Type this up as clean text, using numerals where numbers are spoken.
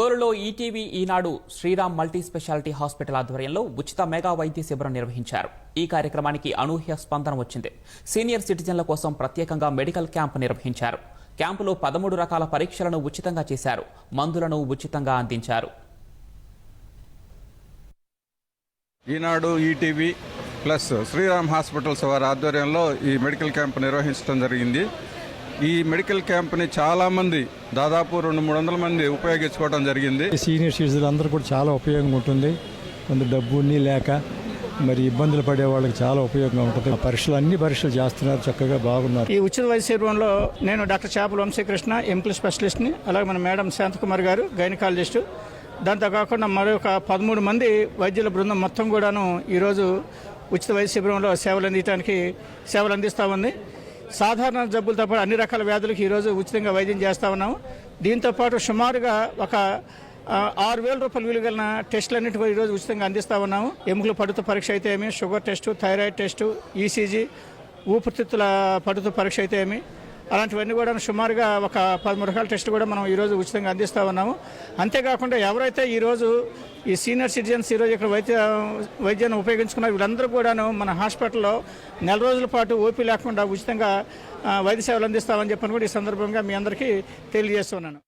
గోరులో ETV ఈనాడు Sriram multi speciality hospital ఆధ్వర్యంలో ఉచిత mega వైద్య శిబిరం నిర్వహించారు. ఈ కార్యక్రమానికి అనూహ్య స్పందన వచ్చింది. సీనియర్ సిటిజన్ల కోసం ప్రత్యేకంగా మెడికల్ క్యాంప్ నిర్వహించారు. క్యాంపులో 13 రకాల పరీక్షలను ఉచితంగా చేశారు. మందులను ఉచితంగా అందించారు. ఈనాడు ఈటీవీ ప్లస్ శ్రీరామ్ హాస్పిటల్స్ వారి ఆధ్వర్యంలో ఈ మెడికల్ క్యాంప్ నిర్వహించడం జరిగింది. ఈ మెడికల్ క్యాంప్ని చాలామంది దాదాపు 200-300 మంది ఉపయోగించుకోవడం జరిగింది. సీనియర్ సిటిజన్లు అందరూ కూడా చాలా ఉపయోగంగా ఉంటుంది. కొంత డబ్బుని లేక మరి ఇబ్బందులు పడే వాళ్ళకి చాలా ఉపయోగంగా ఉంటుంది. అన్ని పరీక్షలు చేస్తున్నారు, చక్కగా బాగున్నారు. ఈ ఉచిత వైద్య శిబిరంలో నేను డాక్టర్ చేపల వంశీకృష్ణ ఎంపీ స్పెషలిస్ట్ని, అలాగే మన మేడం శాంతకుమార్ గారు గైనకాలజిస్టు, దాంతో కాకుండా మరొక 13 మంది వైద్యుల బృందం మొత్తం కూడాను ఈరోజు ఉచిత వైద్య శిబిరంలో సేవలు అందిస్తూ ఉంది. సాధారణ జబ్బులతో పాటు అన్ని రకాల వ్యాధులకు ఈరోజు ఉచితంగా వైద్యం చేస్తూ ఉన్నాము. దీంతోపాటు సుమారుగా ఒక 6,000 రూపాయలు విలువగలిగిన టెస్టులన్నింటి ఈరోజు ఉచితంగా అందిస్తూ ఉన్నాము. ఎముకల పడుతు పరీక్ష అయితే ఏమి, sugar test, thyroid test, ECG, ఊపిరితిత్తుల పడుతు పరీక్ష అయితే ఏమి, అలాంటివన్నీ కూడా సుమారుగా ఒక 13 రకాల టెస్టులు కూడా మనం ఈరోజు ఉచితంగా అందిస్తూ ఉన్నాము. అంతేకాకుండా ఎవరైతే ఈరోజు ఈ సీనియర్ సిటిజన్స్ ఈరోజు ఇక్కడ వైద్యాన్ని ఉపయోగించుకున్నారు, వీళ్ళందరూ కూడాను మన హాస్పిటల్లో 4 రోజుల పాటు ఓపీ లేకుండా ఉచితంగా వైద్య సేవలు అందిస్తామని చెప్పని కూడా ఈ సందర్భంగా మీ అందరికీ తెలియజేస్తున్నాను.